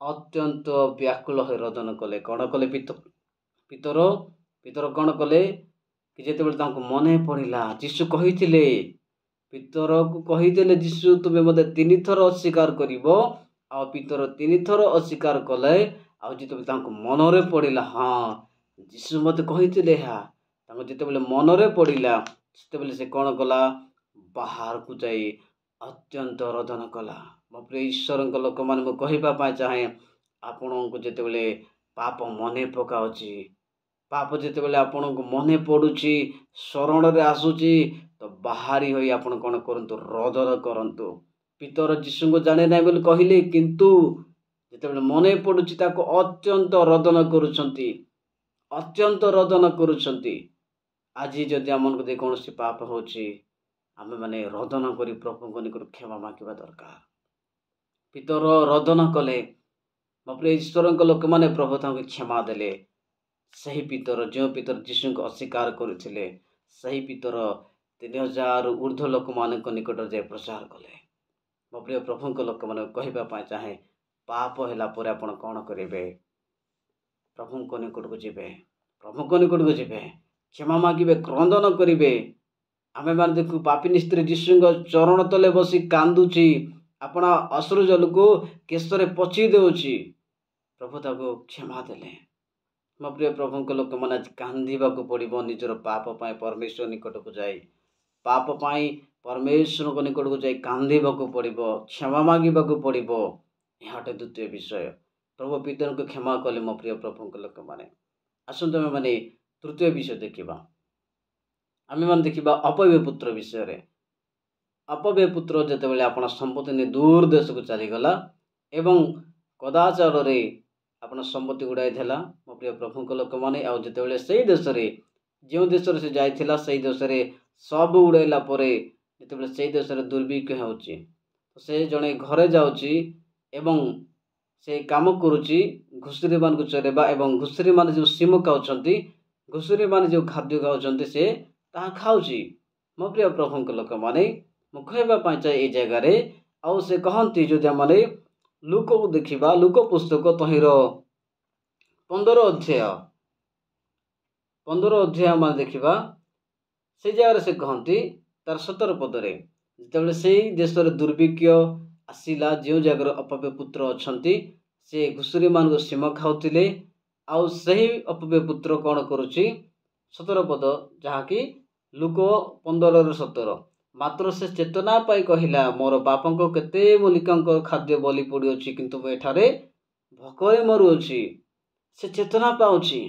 ଅତ୍ୟନ୍ତ ବ୍ୟାକୁଳ ହୋଇ ରୋଦନ କଲେ। କ'ଣ କଲେ? ପିତର କ'ଣ କଲେ କି ଯେତେବେଳେ ତାଙ୍କୁ ମନେ ପଡ଼ିଲା ଯୀଶୁ କହିଥିଲେ, ପିତରକୁ କହିଦେଲେ ଯୀଶୁ ତୁମେ ମୋତେ 3 ଥର ଅସ୍ୱୀକାର କରିବ, ଆଉ ପିତର 3 ଥର ଅସ୍ୱୀକାର କଲେ। ଆଉ ଯେତେବେଳେ ତାଙ୍କୁ ମନରେ ପଡ଼ିଲା, ହଁ ଯୀଶୁ ମୋତେ କହିଥିଲେ ଏହା, ତାଙ୍କୁ ଯେତେବେଳେ ମନରେ ପଡ଼ିଲା ସେତେବେଳେ ସେ କ'ଣ କଲା? ବାହାରକୁ ଯାଇ ଅତ୍ୟନ୍ତ ରୋଦନ କଲା। ମୋ ପ୍ରିୟ ଈଶ୍ୱରଙ୍କ ଲୋକମାନେ, ମୁଁ କହିବା ପାଇଁ ଚାହେଁ, ଆପଣଙ୍କୁ ଯେତେବେଳେ ପାପ ମନେ ପକାଉଛି, ପାପ ଯେତେବେଳେ ଆପଣଙ୍କୁ ମନେ ପଡ଼ୁଛି, ସ୍ମରଣରେ ଆସୁଛି, ତ ବାହାରି ହୋଇ ଆପଣ କ'ଣ କରନ୍ତୁ? ରୋଦନ କରନ୍ତୁ। ପିତର ଯୀଶୁଙ୍କୁ ଜାଣେ ନାହିଁ ବୋଲି କହିଲେ, କିନ୍ତୁ ଯେତେବେଳେ ମନେ ପଡ଼ୁଛି ତାକୁ ଅତ୍ୟନ୍ତ ରୋଦନ କରୁଛନ୍ତି, ଅତ୍ୟନ୍ତ ରୋଦନ କରୁଛନ୍ତି। ଆଜି ଯଦି ଆମକୁ ଯେକୌଣସି ପାପ ହେଉଛି, ଆମେମାନେ ରୋଦନ କରି ପ୍ରଭୁଙ୍କ ନିକଟରୁ କ୍ଷମା ମାଗିବା ଦରକାର। ପିତର ରୋଦନ କଲେ। ମୋ ପ୍ରିୟ ଈଶ୍ୱରଙ୍କ ଲୋକମାନେ, ପ୍ରଭୁ ତାଙ୍କୁ କ୍ଷମା ଦେଲେ। ସେହି ପିତର, ଯେଉଁ ପିତର ଯୀଶୁଙ୍କୁ ଅସ୍ୱୀକାର କରୁଥିଲେ, ସେହି ପିତର 3000 ଊର୍ଦ୍ଧ୍ୱ ଲୋକମାନଙ୍କ ନିକଟରେ ଯାଇ ପ୍ରଚାର କଲେ। ମୋ ପ୍ରିୟ ପ୍ରଭୁଙ୍କ ଲୋକମାନଙ୍କୁ କହିବା ପାଇଁ ଚାହେଁ, ପାପ ହେଲା ପରେ ଆପଣ କ'ଣ କରିବେ? ପ୍ରଭୁଙ୍କ ନିକଟକୁ ଯିବେ, ପ୍ରଭୁଙ୍କ ନିକଟକୁ ଯିବେ, କ୍ଷମା ମାଗିବେ, କ୍ରନ୍ଦନ କରିବେ। ଆମେମାନେ ଦେଖୁ ପାପିନୀ ସ୍ତ୍ରୀ ଯୀଶୁଙ୍କ ଚରଣ ତଳେ ବସି କାନ୍ଦୁଛି, ଆପଣ ଅଶ୍ରୁ ଜଲକୁ କେଶରେ ପୋଛି ଦେଉଛି। ପ୍ରଭୁ ତାକୁ କ୍ଷମା ଦେଲେ। ମୋ ପ୍ରିୟ ପ୍ରଭୁଙ୍କ ଲୋକମାନେ, ଆଜି କାନ୍ଦିବାକୁ ପଡ଼ିବ ନିଜର ପାପ ପାଇଁ ପରମେଶ୍ୱର ନିକଟକୁ ଯାଇ, ପାପ ପାଇଁ ପରମେଶ୍ୱରଙ୍କ ନିକଟକୁ ଯାଇ କାନ୍ଦିବାକୁ ପଡ଼ିବ, କ୍ଷମା ମାଗିବାକୁ ପଡ଼ିବ। ଏହା ଗୋଟେ ଦ୍ୱିତୀୟ ବିଷୟ। ପ୍ରଭୁ ପିତରଙ୍କୁ କ୍ଷମା କଲେ। ମୋ ପ୍ରିୟ ପ୍ରଭୁଙ୍କ ଲୋକମାନେ, ଆସନ୍ତୁ ଆମେମାନେ ତୃତୀୟ ବିଷୟ ଦେଖିବା। ଆମେମାନେ ଦେଖିବା ଅପବ୍ୟୟ ପୁତ୍ର ବିଷୟରେ। ଅପବ୍ୟୟ ପୁତ୍ର ଯେତେବେଳେ ଆପଣ ସମ୍ପତ୍ତି ନେଇ ଦୂର ଦେଶକୁ ଚାଲିଗଲା ଏବଂ କଦାଚାରରେ ଆପଣ ସମ୍ପତ୍ତି ଉଡ଼ାଇ ଦେଲା, ମୋ ପ୍ରିୟ ପ୍ରଭୁଙ୍କ ଲୋକମାନେ, ଆଉ ଯେତେବେଳେ ସେଇ ଦେଶରେ, ଯେଉଁ ଦେଶରେ ସେ ଯାଇଥିଲା, ସେଇ ଦେଶରେ ସବୁ ଉଡ଼ାଇଲା ପରେ ଯେତେବେଳେ ସେଇ ଦେଶରେ ଦୁର୍ଭିକ୍ଷ ହେଉଛି, ସେ ଜଣେ ଘରେ ଯାଉଛି ଏବଂ ସେ କାମ କରୁଛି ଘୁଷୁରୀମାନଙ୍କୁ ଚରେଇବା, ଏବଂ ଘୁଷୁରୀମାନେ ଯେଉଁ ସିମ ଖାଉଛନ୍ତି, ଘୁଷୁରୀମାନେ ଯେଉଁ ଖାଦ୍ୟ ଖାଉଛନ୍ତି, ସେ ତାହା ଖାଉଛି। ମୋ ପ୍ରିୟ ପ୍ରଭୁଙ୍କ ଲୋକମାନେ, ମୁଁ କହିବା ପାଇଁ ଚାହେଁ ଏଇ ଜାଗାରେ, ଆଉ ସେ କହନ୍ତି, ଯଦି ଆମେ ଲୁକକୁ ଦେଖିବା, ଲୁକ ପୁସ୍ତକ ତହିଁର 15 ଅଧ୍ୟାୟ ଆମେ ଦେଖିବା, ସେଇ ଜାଗାରେ ସେ କହନ୍ତି ତାର 17 ପଦରେ, ଯେତେବେଳେ ସେଇ ଦେଶରେ ଦୁର୍ଭିକ୍ଷ ଆସିଲା, ଯେଉଁ ଜାଗାରେ ଅପବ୍ୟୟ ପୁତ୍ର ଅଛନ୍ତି, ସେ ଘୁଷୁରୀମାନଙ୍କୁ ସିମ ଖାଉଥିଲେ। ଆଉ ସେହି ଅପବ୍ୟୟ ପୁତ୍ର କ'ଣ କରୁଛି? 17 ପଦ, ଯାହାକି ଲୁକ 15:17, ମାତ୍ର ସେ ଚେତନା ପାଇ କହିଲା, ମୋର ବାପାଙ୍କ କେତେ ମୂଲିକାଙ୍କ ଖାଦ୍ୟ ବଳି ପଡ଼ିଅଛି, କିନ୍ତୁ ମୁଁ ଏଠାରେ ଭୋକରେ ମରୁଅଛି। ସେ ଚେତନା ପାଉଛି।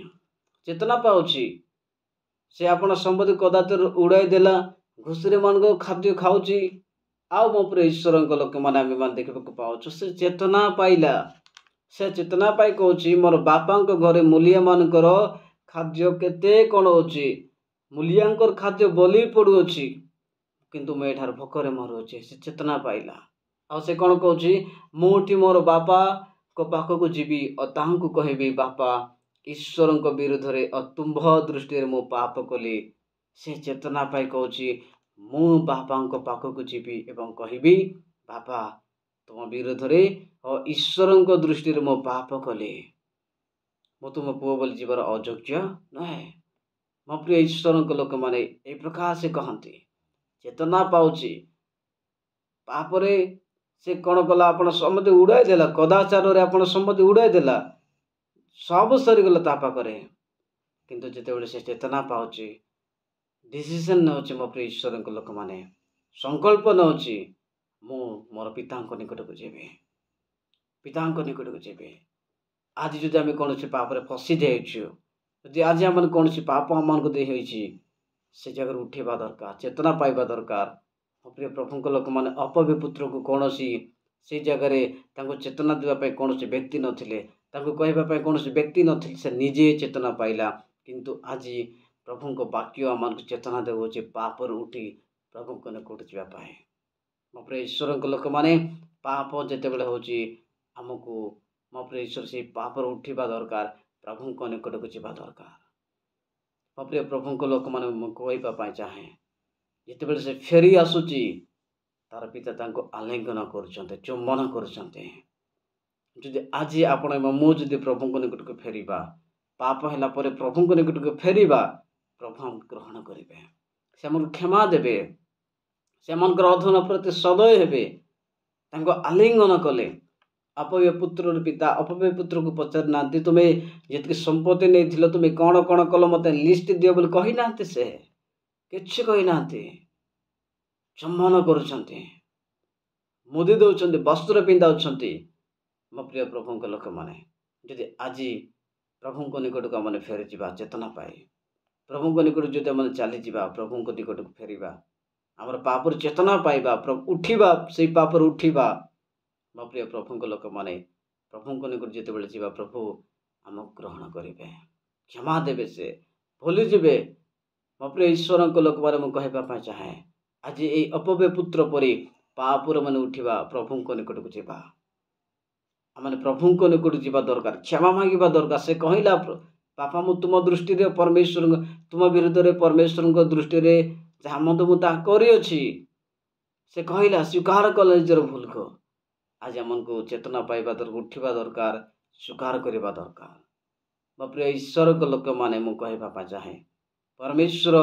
ସେ ଆପଣ ସମ୍ପତ୍ତି କଦାଚାରରେ ଉଡ଼ାଇ ଦେଲା, ଘୁଷୁରୀମାନଙ୍କ ଖାଦ୍ୟ ଖାଉଛି। ଆଉ ମୋ ପ୍ରିୟ ଈଶ୍ୱରଙ୍କ ଲୋକମାନେ, ଆମେମାନେ ଦେଖିବାକୁ ପାଉଛୁ, ସେ ଚେତନା ପାଇଲା। ସେ ଚେତନା ପାଇ କହୁଛି, ମୋର ବାପାଙ୍କ ଘରେ ମୂଲିଆମାନଙ୍କର ଖାଦ୍ୟ କେତେ କ'ଣ ଅଛି, ମୂଲିଆଙ୍କର ଖାଦ୍ୟ ବଳି ପଡ଼ୁଅଛି, କିନ୍ତୁ ମୁଁ ଏଠାରେ ଭୋକରେ ମରୁଅଛି। ସେ ଚେତନା ପାଇଲା। ଆଉ ସେ କ'ଣ କହୁଛି? ମୁଁ ଉଠି ମୋର ବାପାଙ୍କ ପାଖକୁ ଯିବି ଓ ତାହାଙ୍କୁ କହିବି, ବାପା, ଈଶ୍ୱରଙ୍କ ବିରୁଦ୍ଧରେ ତୁମ୍ଭ ଦୃଷ୍ଟିରେ ମୁଁ ପାପ କଲି। ସେ ଚେତନା ପାଇ କହୁଛି, ମୁଁ ବାପାଙ୍କ ପାଖକୁ ଯିବି ଏବଂ କହିବି, ବାପା, ତୁମ ବିରୁଦ୍ଧରେ ଓ ଈଶ୍ୱରଙ୍କ ଦୃଷ୍ଟିରେ ମୁଁ ପାପ କଲି, ମୁଁ ତୁମ ପୁଅ ବୋଲି ଯିବାର ଅଯୋଗ୍ୟ ନୁହେଁ। ମୋ ପ୍ରିୟ ଈଶ୍ୱରଙ୍କ ଲୋକମାନେ, ଏହି ପ୍ରକାର ସେ କହନ୍ତି, ଚେତନା ପାଉଛି। ତାପରେ ସେ କ'ଣ କଲା? ଆପଣ ସମ୍ପତ୍ତି ଉଡ଼ାଇ ଦେଲା, କଦାଚାରରେ ଆପଣ ସମ୍ପତ୍ତି ଉଡ଼ାଇ ଦେଲା, ସବୁ ସରିଗଲା ତା ପାଖରେ। କିନ୍ତୁ ଯେତେବେଳେ ସେ ଚେତନା ପାଉଛି, ଡିସିସନ୍ ନେଉଛି, ମୋ ପ୍ରିୟ ଈଶ୍ୱରଙ୍କ ଲୋକମାନେ, ସଂକଳ୍ପ ନେଉଛି, ମୁଁ ମୋର ପିତାଙ୍କ ନିକଟକୁ ଯିବି, ପିତାଙ୍କ ନିକଟକୁ ଯିବି। ଆଜି ଯଦି ଆମେ କୌଣସି ପାପରେ ଫସି ଯାଇଛୁ, ଯଦି ଆଜି ଆମର କୌଣସି ପାପ ଆମମାନଙ୍କୁ ଦେଇ ହୋଇଛି, से जगह उठेबा दरकार, चेतना पाइबा दरकार। ମୋ ପ୍ରିୟ ପ୍ରଭୁଙ୍କ ଲୋକମାନେ ଅପବ୍ୟ ପୁତ୍ରକୁ କୌଣସି ସେ ଜାଗାରେ ତାଙ୍କୁ ଚେତନା ଦେବା ପାଇଁ କୌଣସି ବ୍ୟକ୍ତି ନଥିଲେ, ତାଙ୍କୁ କହିବା ପାଇଁ କୌଣସି ବ୍ୟକ୍ତି ନଥିଲେ। ସେ ନିଜେ ଚେତନା ପାଇଲା। କିନ୍ତୁ ଆଜି ପ୍ରଭୁଙ୍କ ବାକ୍ୟ ଆମକୁ ଚେତନା ଦେଉଅଛି ପାପରୁ ଉଠି ପ୍ରଭୁଙ୍କ ନିକଟକୁ ଯିବା ପାଇଁ। ମୋ ପ୍ରିୟ ଈଶ୍ୱରଙ୍କ ଲୋକମାନେ ପାପ ଯେତେବେଳେ ହେଉଛି ଆମକୁ ମୋ ପ୍ରିୟ ଈଶ୍ୱର ସେଇ ପାପରୁ ଉଠିବା ଦରକାର, ପ୍ରଭୁଙ୍କ ନିକଟକୁ ଯିବା ଦରକାର। ମୋ ପ୍ରିୟ ପ୍ରଭୁଙ୍କ ଲୋକମାନେ ମୁଁ କହିବା ପାଇଁ ଚାହେଁ, ଯେତେବେଳେ ସେ ଫେରି ଆସୁଛି ତାର ପିତା ତାଙ୍କୁ ଆଲିଙ୍ଗନ କରୁଛନ୍ତି, ଚୁମ୍ବନ କରୁଛନ୍ତି। ଯଦି ଆଜି ଆପଣ ଏବଂ ମୁଁ ଯଦି ପ୍ରଭୁଙ୍କ ନିକଟକୁ ଫେରିବା, ପାପ ହେଲା ପରେ ପ୍ରଭୁଙ୍କ ନିକଟକୁ ଫେରିବା, ପ୍ରଭୁ ଆମକୁ ଗ୍ରହଣ କରିବେ, ସେ ଆମକୁ କ୍ଷମା ଦେବେ, ସେମାନଙ୍କର ଅଧର୍ମ ପ୍ରତି ସଦୟ ହେବେ। ତାଙ୍କୁ ଆଲିଙ୍ଗନ କଲେ। ଅପବ୍ୟ ପୁତ୍ରର ପିତା ଅପବ୍ୟ ପୁତ୍ରକୁ ପଚାରି ନାହାନ୍ତି, ତୁମେ ଯେତିକି ସମ୍ପତ୍ତି ନେଇଥିଲ ତୁମେ କ'ଣ କ'ଣ କଲ ମୋତେ ଲିଷ୍ଟ ଦିଅ ବୋଲି କହିନାହାନ୍ତି। ସେ କିଛି କହିନାହାନ୍ତି। ଚୁମ୍ବନ କରୁଛନ୍ତି, ମୁଦି ଦେଉଛନ୍ତି, ବସ୍ତ୍ର ପିନ୍ଧାଉଛନ୍ତି। ମୋ ପ୍ରିୟ ପ୍ରଭୁଙ୍କ ଲୋକମାନେ ଯଦି ଆଜି ପ୍ରଭୁଙ୍କ ନିକଟକୁ ଆମେ ଫେରିଯିବା, ଚେତନା ପାଇ ପ୍ରଭୁଙ୍କ ନିକଟକୁ ଯଦି ଆମେ ଚାଲିଯିବା, ପ୍ରଭୁଙ୍କ ନିକଟକୁ ଫେରିବା, ଆମର ପାପରୁ ଚେତନା ପାଇବା, ଉଠିବା, ସେଇ ପାପରୁ ଉଠିବା। ମୋ ପ୍ରିୟ ପ୍ରଭୁଙ୍କ ଲୋକମାନେ ପ୍ରଭୁଙ୍କ ନିକଟକୁ ଯେତେବେଳେ ଯିବା, ପ୍ରଭୁ ଆମକୁ ଗ୍ରହଣ କରିବେ, କ୍ଷମା ଦେବେ, ସେ ଭୁଲିଯିବେ। ମୋ ପ୍ରିୟ ଈଶ୍ୱରଙ୍କ ଲୋକମାନେ ମୁଁ କହିବା ପାଇଁ ଚାହେଁ, ଆଜି ଏଇ ଅପବ୍ୟ ପୁତ୍ର ପରି ପାପରୁ ମାନେ ଉଠିବା, ପ୍ରଭୁଙ୍କ ନିକଟକୁ ଯିବା। ଆମେ ପ୍ରଭୁଙ୍କ ନିକଟକୁ ଯିବା ଦରକାର, କ୍ଷମା ମାଗିବା ଦରକାର। ସେ କହିଲା, ବାପା ମୁଁ ତୁମ ଦୃଷ୍ଟିରେ ପରମେଶ୍ୱରଙ୍କ ତୁମ ବିରୁଦ୍ଧରେ ପରମେଶ୍ୱରଙ୍କ ଦୃଷ୍ଟିରେ ଯାହା ମନ୍ଦ ମୁଁ ତାହା କରିଅଛି। ସେ କହିଲା, ସ୍ୱୀକାର କଲେ ନିଜର ଭୁଲକୁ। ଆଜି ଆମକୁ ଚେତନା ପାଇବା ଦରକାର, ଉଠିବା ଦରକାର, ସ୍ୱୀକାର କରିବା ଦରକାର। ମୋ ପ୍ରିୟ ଈଶ୍ୱରଙ୍କ ଲୋକମାନେ ମୁଁ କହିବା ପାଇଁ ଚାହେଁ, ପରମେଶ୍ୱର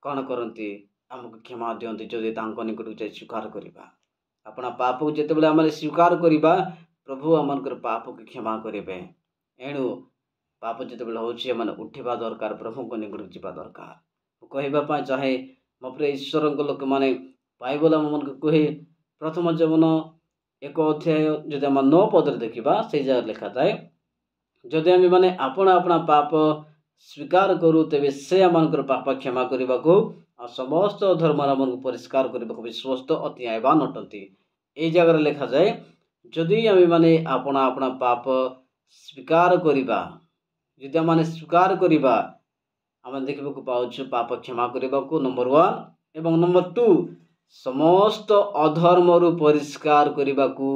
କ'ଣ କରନ୍ତି, ଆମକୁ କ୍ଷମା ଦିଅନ୍ତି ଯଦି ତାଙ୍କ ନିକଟକୁ ଯାଇ ସ୍ୱୀକାର କରିବା। ଆପଣ ପାପକୁ ଯେତେବେଳେ ଆମେ ସ୍ୱୀକାର କରିବା, ପ୍ରଭୁ ଆମଙ୍କର ପାପକୁ କ୍ଷମା କରିବେ। ଏଣୁ ପାପ ଯେତେବେଳେ ହେଉଛି ଏମାନେ ଉଠିବା ଦରକାର, ପ୍ରଭୁଙ୍କ ନିକଟକୁ ଯିବା ଦରକାର। ମୁଁ କହିବା ପାଇଁ ଚାହେଁ, ମୋ ପ୍ରିୟ ଈଶ୍ୱରଙ୍କ ଲୋକମାନେ ବାଇବଲ ଆମମାନଙ୍କୁ କୁହେ, ପ୍ରଥମ ଯୌବନ 1 ଅଧ୍ୟାୟ ଯଦି ଆମେ 9 ପଦରେ ଦେଖିବା, ସେଇ ଜାଗାରେ ଲେଖାଥାଏ, ଯଦି ଆମେ ମାନେ ଆପଣା ପାପ ସ୍ୱୀକାର କରୁ, ତେବେ ସେ ଆମମାନଙ୍କର ପାପ କ୍ଷମା କରିବାକୁ ଆଉ ସମସ୍ତ ଧର୍ମର ଆମକୁ ପରିଷ୍କାର କରିବାକୁ ବିଶ୍ୱସ୍ତ ଅତି ନ୍ୟାୟବାନ ଅଟନ୍ତି। ଏଇ ଜାଗାରେ ଲେଖାଯାଏ, ଯଦି ଆମେ ମାନେ ଆପଣା ପାପ ସ୍ୱୀକାର କରିବା, ଯଦି ଆମେ ସ୍ୱୀକାର କରିବା, ଆମେ ଦେଖିବାକୁ ପାଉଛୁ ପାପ କ୍ଷମା କରିବାକୁ ନମ୍ବର 1, ଏବଂ ନମ୍ବର 2 ସମସ୍ତ ଅଧର୍ମରୁ ପରିଷ୍କାର କରିବାକୁ।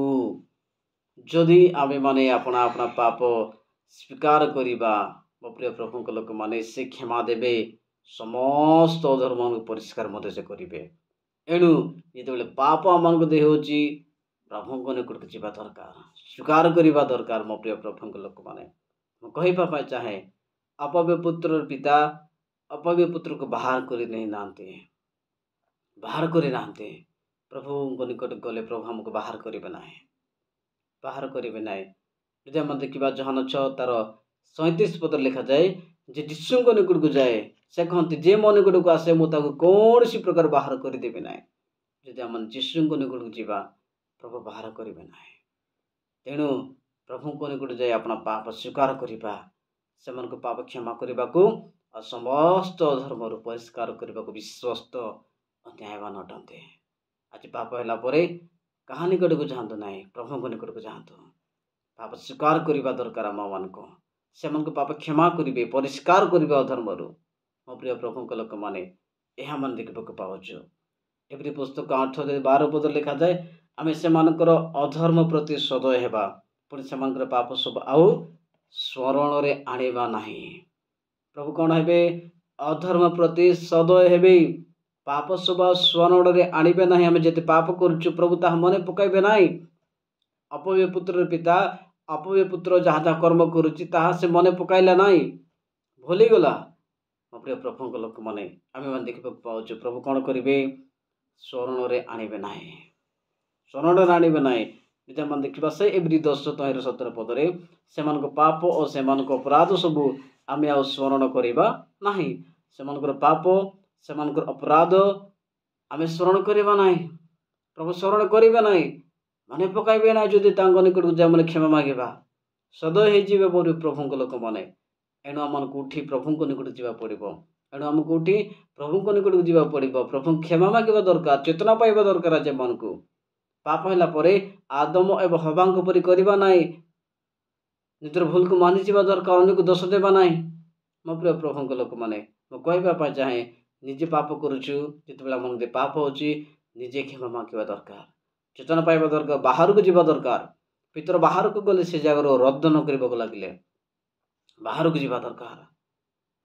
ଯଦି ଆମେ ମାନେ ଆପଣା ପାପ ସ୍ୱୀକାର କରିବା, ମୋ ପ୍ରିୟ ପ୍ରଭୁଙ୍କ ଲୋକମାନେ ସେ କ୍ଷମା ଦେବେ, ସମସ୍ତ ଅଧର୍ମକୁ ପରିଷ୍କାର ମଧ୍ୟ ସେ କରିବେ। ଏଣୁ ଯେତେବେଳେ ପାପ ଆମମାନଙ୍କୁ ଦେଉଛି, ପ୍ରଭୁଙ୍କ ନିକଟକୁ ଯିବା ଦରକାର, ସ୍ୱୀକାର କରିବା ଦରକାର। ମୋ ପ୍ରିୟ ପ୍ରଭୁଙ୍କ ଲୋକମାନେ ମୁଁ କହିବା ପାଇଁ ଚାହେଁ, ଅପବ୍ୟ ପୁତ୍ରର ପିତା ଅପବ୍ୟ ପୁତ୍ରକୁ ବାହାର କରି ନେଇନାହାନ୍ତି, ବାହାର କରିନାହାନ୍ତି। ପ୍ରଭୁଙ୍କ ନିକଟକୁ ଗଲେ ପ୍ରଭୁ ଆମକୁ ବାହାର କରିବେ ନାହିଁ, ବାହାର କରିବେ ନାହିଁ। ଯଦି ଆମେ ଦେଖିବା ଯୋହାନ 6 ତାର 37 ପଦରେ ଲେଖାଯାଏ, ଯେ ଯୀଶୁଙ୍କ ନିକଟକୁ ଯାଏ, ସେ କହନ୍ତି, ଯେ ମୋ ନିକଟକୁ ଆସେ ମୁଁ ତାକୁ କୌଣସି ପ୍ରକାର ବାହାର କରିଦେବି ନାହିଁ। ଯଦି ଆମେ ଯୀଶୁଙ୍କ ନିକଟକୁ ଯିବା, ପ୍ରଭୁ ବାହାର କରିବେ ନାହିଁ। ତେଣୁ ପ୍ରଭୁଙ୍କ ନିକଟକୁ ଯାଇ ଆପଣ ପାପ ସ୍ୱୀକାର କରିବା, ସେମାନଙ୍କ ପାପ କ୍ଷମା କରିବାକୁ ଆଉ ସମସ୍ତ ଧର୍ମରୁ ପରିଷ୍କାର କରିବାକୁ ବିଶ୍ୱସ୍ତ ନ୍ୟାୟବାନ ଅଟନ୍ତି। ଆଜି ପାପ ହେଲା ପରେ କାହା ନିକଟକୁ ଯାଆନ୍ତୁ ନାହିଁ, ପ୍ରଭୁଙ୍କ ନିକଟକୁ ଯାଆନ୍ତୁ। ପାପ ସ୍ୱୀକାର କରିବା ଦରକାର ଆମମାନଙ୍କୁ, ସେମାନଙ୍କୁ ପାପ କ୍ଷମା କରିବେ, ପରିଷ୍କାର କରିବେ ଅଧର୍ମରୁ। ମୋ ପ୍ରିୟ ପ୍ରଭୁଙ୍କ ଲୋକମାନେ ଏହା ମାନେ ଦେଖିବାକୁ ପାଉଛୁ। ଏଭଳି ପୁସ୍ତକ 8:12 ପଦରେ ଲେଖାଯାଏ, ଆମେ ସେମାନଙ୍କର ଅଧର୍ମ ପ୍ରତି ସଦୟ ହେବା, ପୁଣି ସେମାନଙ୍କର ପାପ ସବୁ ଆଉ ସ୍ମରଣରେ ଆଣିବା ନାହିଁ। ପ୍ରଭୁ କ'ଣ ହେବେ? ଅଧର୍ମ ପ୍ରତି ସଦୟ ହେବେ, ପାପ ସବୁ ଆଉ ସ୍ମରଣରେ ଆଣିବେ ନାହିଁ। ଆମେ ଯେତେ ପାପ କରୁଛୁ, ପ୍ରଭୁ ତାହା ମନେ ପକାଇବେ ନାହିଁ। ଅପବ୍ୟ ପୁତ୍ରର ପିତା ଅପବ୍ୟ ପୁତ୍ର ଯାହା କର୍ମ କରୁଛି ତାହା ସେ ମନେ ପକାଇଲା ନାହିଁ, ଭୁଲିଗଲା। ମୋ ପ୍ରିୟ ପ୍ରଭୁଙ୍କ ଲୋକମାନେ ଆମେମାନେ ଦେଖିବାକୁ ପାଉଛୁ, ପ୍ରଭୁ କ'ଣ କରିବେ? ସ୍ମରଣରେ ଆଣିବେ ନାହିଁ, ସ୍ମରଣରେ ଆଣିବେ ନାହିଁ। ଯଦି ଆମେ ଦେଖିବା ସେ ଏଭଳି 10:17 ପଦରେ, ସେମାନଙ୍କ ପାପ ଓ ସେମାନଙ୍କ ଅପରାଧ ସବୁ ଆମେ ଆଉ ସ୍ମରଣ କରିବା ନାହିଁ। ସେମାନଙ୍କର ପାପ, ସେମାନଙ୍କର ଅପରାଧ ଆମେ ସ୍ମରଣ କରିବା ନାହିଁ, ପ୍ରଭୁ ସ୍ମରଣ କରିବେ ନାହିଁ, ମନେ ପକାଇବେ ନାହିଁ। ଯଦି ତାଙ୍କ ନିକଟକୁ ଯାଇ ଆମେ କ୍ଷମା ମାଗିବା, ସଦୟ ହେଇଯିବେ ବୋଲି ପ୍ରଭୁଙ୍କ ଲୋକମାନେ। ଏଣୁ ଆମମାନଙ୍କୁ ଉଠି ପ୍ରଭୁଙ୍କ ନିକଟକୁ ଯିବାକୁ ପଡ଼ିବ, एणु आम कौटी प्रभु निकट को जावाक पड़ो, प्रभु क्षमा मांगा दरकार, चेतना पाइबा दरकार। आज मन को पाप है आदम एवं हवा परी करवा ना, निजर भूल को मानि जा दरकार, अन्य को दोष देवा ना। मो प्रिय प्रभु लोक मैंने कहवाई चाहे निजे पाप करुचु, जिते मन पाप होची निजे क्षमा मांगा दरकार, चेतना पाइबा दरकार, बाहर को जावा दरकार। पितर बाहर को गले से जगार रद्द न करने लगे बाहर को जावा दरकार।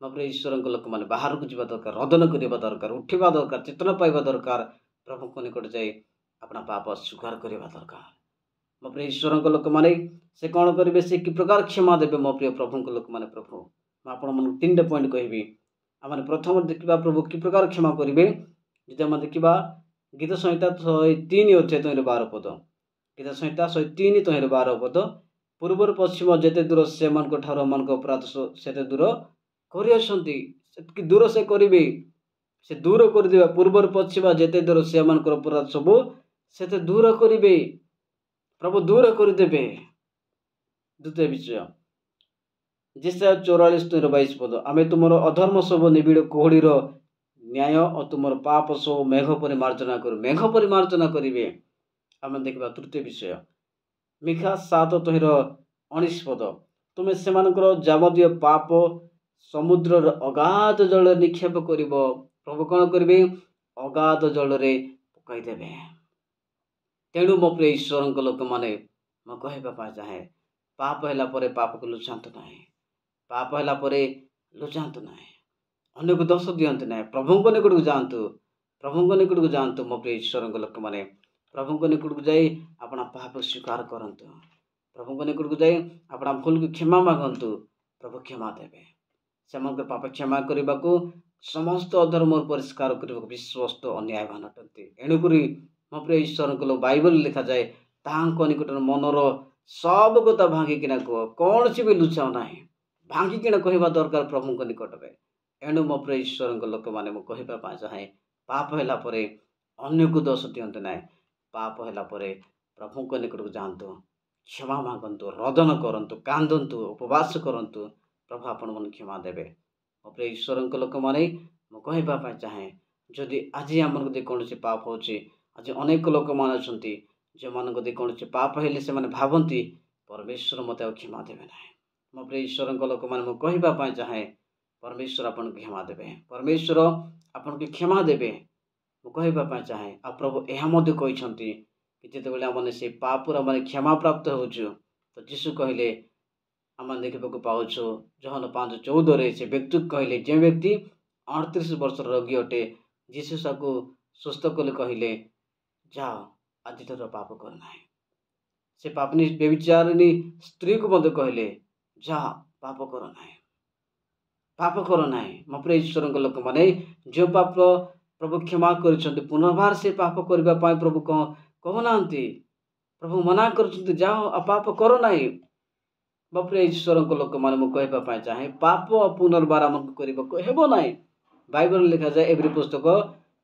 मो ईश्वर लोक मैंने बाहर को जावा दरकार, रद्द न करवा दरकार, उठा दरकार, चेतना पाइबा दरकार, प्रभु को निकट जाए अपना पाप स्वीकार करवा दरकार। मो प्रिय ईश्वर लोक मैंने से कौन करेंगे, से कि प्रकार क्षमा देवे। मो प्रिय प्रभु लोक मैंने प्रभु मुझे 3टा पॉइंट कहबी। आम प्रथम देखा प्रभु कि प्रकार क्षमा करेंगे। जब आम देखा गीत संहिता 103 अध्याय 12 पद, गीत संहिता 103 12 पद, पूर्वर पश्चिम जेते दूर से मन अपराध से दूर कर दूर से करेंगे, से दूर करदे। पूर्वर पश्चिम जेते दूर से अपराध सब से दूर करेंगे, प्रभु दूर करदे। द्वितीय विषय जिसे 44:22 पद, आमे तुमर अधर्म सब निबिड़ कोहड़ीर न्याय और तुमर पाप सब मेघ पर मार्जना कर, मेघ पर मार्जना करेंगे। आम देखा तृतीय विषय मिखा 7:19 पद, तुम्हें से जावतीय पाप समुद्र अगाध जल निक्षेप कर। प्रभु कौन करेंगे, अगाध जल पकईदे। तेणु मो प्रिय ईश्वर लोक मैंने कहवाई चाहे पाप है पाप को लुचातु ना, पाप है लुचातु ना, अन्य को दोष दिंतु ना, प्रभु को निकट को जातु, प्रभु को निकट को जातु। मो प्रिय ईश्वर लोक मैंने प्रभु को निकट को जाए अपना पाप स्वीकार करंतु, प्रभु को निकट को जाए अपना भूल को क्षमा मागंतु, प्रभु क्षमा देवे। से पाप क्षमा करने को समस्त अधर्म परिष्कार करने को विश्वस्त अन्यायवान अटंती। एणुक मो प्रिय ईश्वर को बाइबल लिखा जाए तांको निकट मनर सब कथा भांगिकिना कह, कौन सी भी लुचाओ ना, भांगिकिना कहवा दरकार प्रभु को निकट में। एणु मो प्रिय ईश्वर लोक मैंने कहवाई चाहे पाप है अन्य को दोष दिंतु ना, पाप है प्रभु को निकट को जातु, क्षमा मागंतु, रदन करंतु, कांदंतु, उपवास करंतु, प्रभु आपण मन क्षमा देवे। मो प्रिय ईश्वर लोक मैंने कहवाई चाहे जदि आज आम कौन पाप हो, आज अनेक लोक मैंने अच्छा जो मान कौन पाप है से भावती परमेश्वर मत क्षमा देवे ना। मो प्रिय ईश्वर लोक मैंने कहवाई चाहे परमेश्वर आपन को क्षमा देवे, परमेश्वर आपन को क्षमा देवे। कहवाई चाहे आ प्रभु यह कहते कि जिते आम से पापर आम क्षमा प्राप्त हो, तो जीशु कहले आम देखा पाच यूहन्ना 5:14 से व्यक्ति कहले जो व्यक्ति 38 वर्ष रोगी अटे, जीशु साको सुस्थ कले कहले जाओ आज पाप करना है। से पापनी व्यभिचारिणी स्त्री को मत कहले जा पाप करना है, पाप करना है। मो प्रिय ईश्वर लोक मैंने जो पाप प्रभु क्षमा कर पुनर्बार से पाप करने प्रभु कहना, प्रभु मना कर जाओ आ पाप करो ना। मो प्रिय ईश्वर लोक मैंने कहवाई चाहे पाप पुनर्बार आमको करना ना। बाइबल लिखा जाए एवरी पुस्तक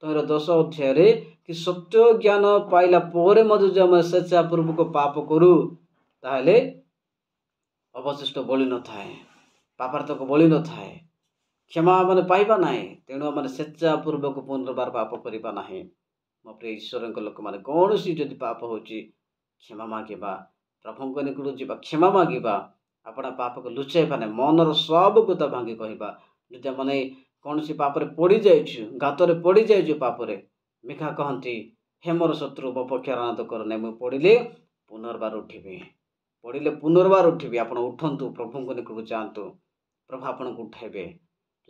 10 अध्याय कि सत्य ज्ञान पाइला पोरे मधु जो आम स्वेच्छापूर्वक पाप करूँ ताहले अवशिष्ट बलि न थाए, पापार्थक बलि न थाए, क्षमा मैंने पाइबा ना। तेणु आम स्वेच्छापूर्वक पुनर्बार पाप करवा ना। मो प्रिय ईश्वर लोक मैंने कौन सी जदि पाप हो क्षमा मांगा, प्रभु को निकट जा क्षमा मांगा, अपना पाप को लुचाइबा ना, मनर सब कथा भांगी कहवा। जदि मैंने कौन सी पापरे पड़ जाइछु, गातरे पड़ जाइछु पापरे, मिखा कहती हे मोर शत्रु मो पक्षार अनाथ कर ना, मुझे पड़े पुनर्बार उठिबी, पड़े पुनर्बार उठिबी। आपण उठंतु, प्रभु को निकट जातु, प्रभु आपण को उठाइबे।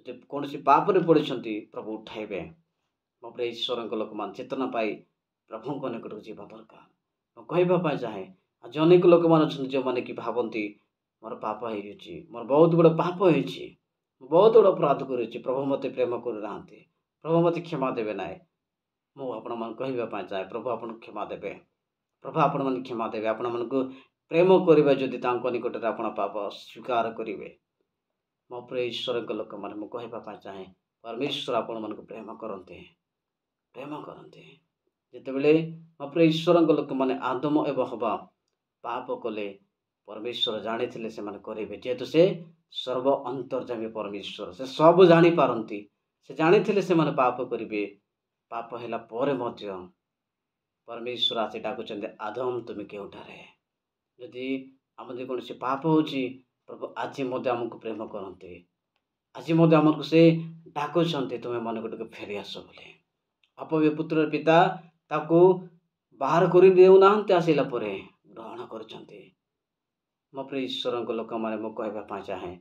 जो कौन सी पापरे पड़ती प्रभु उठाइबे। मो प्रिय ईश्वर लोक मान चेतना पाई प्रभु को निकट जावा दरकार। कहवाई चाहे आज अनेक लोक मैंने अच्छा जो मैंने कि भावती मोर पाप हो, मोर बहुत बड़ा पाप हो, बहुत बड़ा अपराध कर प्रभु मत प्रेम करना, प्रभु मत क्षमा देवे ना। मु आपण मन कहवाई चाहे प्रभु आपन क्षमा देवे, प्रभु आपण मन क्षमा देवे। आपण मन को प्रेम करेंगे जदि निकट में आप पाप स्वीकार करेंगे। मो प्रिय ईश्वर लोक मैंने कहवाई चाहे परमेश्वर आपण मन को प्रेम करते, प्रेम करते। जितेबले मो प्रिय ईश्वर लोक मैंने आदम एवं हवा पाप कले परमेश्वर जानी से करेंगे, जेहेतु से सर्व अंतर्जामी परमेश्वर, से सब जानी पारती, से जानी से माने पाप करेंगे पाप है परमेश्वर आसी डाकुचंदे आदम तुम्हें केउठारे जदि आम कौन से पाप हो प्रभु आज आमको प्रेम करते आज आमको से डाकुंट तुम्हें मन को फेरी आस बोले अपव्य पुत्र पिता ताकू बाहर कर देना आसला ग्रहण कर मो प्रिय ईश्वर लोक मैंने मुझे कहवाई चाहे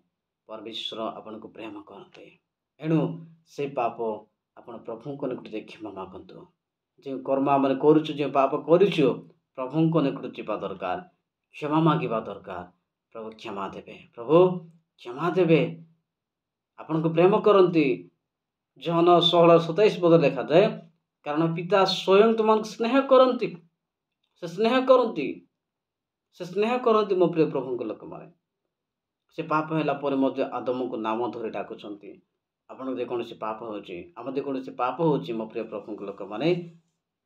परमेश्वर आपन को प्रेम करते एणु से पाप आपण प्रभु को निकट क्षमा मागतु जो कर्म आम कर पाप कर प्रभु को निकट जावा दरकार क्षमा मांगा दरकार प्रभु क्षमा देवे प्रभु क्षमा देवे आपण को प्रेम करती जहन 16:27 पद लिखा जाए कारण पिता स्वयं तुम स्नेह करती से स्नेह करती मो प्रिय प्रभु को लोक माने से पाप है आदम को नाम धरी डाकुंट आपन जेकोसी पाप होम जेकोसी पाप हो मो प्रिय प्रभु को लोक माने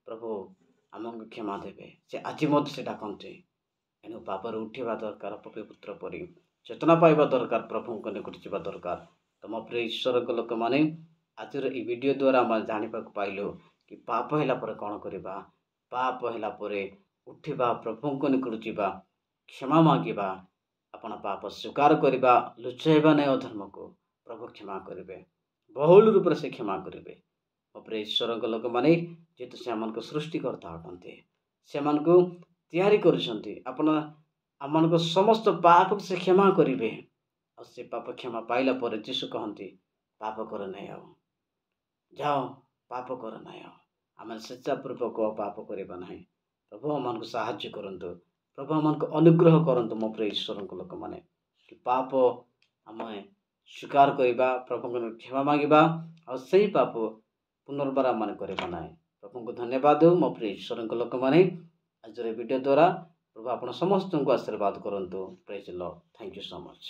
प्रभु आमको क्षमा देवे से आज से डाकते एणु पापर उठा दरकार पपी पुत्र परी चेतना पाइबा दरकार प्रभु को निकट जावा दरकार तो मो प्रिय ईश्वर को लोक मैंने आज वीडियो द्वारा आम जाना पाइलु कि पाप है कौन करवा पाप है उठा प्रभु को निकट जावा क्षमा मांगा आपण पाप स्वीकार करवा लुचाइबा नहीं अधर्म को प्रभु क्षमा करेंगे बहुल रूप से क्षमा करेंगे मो प्रिय ईश्वर को लोक मैंने जेहेतु से आम सृष्टिकर्ता अटंती से तैयारी करपन आम समस्त पाप से क्षमा करेंगे और से पाप क्षमा पाइला पर जीशु कहती पाप कर नहीं आओ जाओ पाप कर नहीं आओ आम स्वेच्छापूर्वक पाप करवा ना प्रभु आम को साहाय्य करंतु प्रभु आम को अनुग्रह करंतु मो प्रिय ईश्वर को लोक मैंने कि पाप आम स्वीकार करवा प्रभु को क्षमा मांगा और सही पाप पुनर्बार आम करवा ना प्रभु को धन्यवाद दो मो प्रिय ईश्वर को लोक मैंने आज वीडियो द्वारा प्रभु आप समस्त को आशीर्वाद करंतु praise the Lord thank you so much.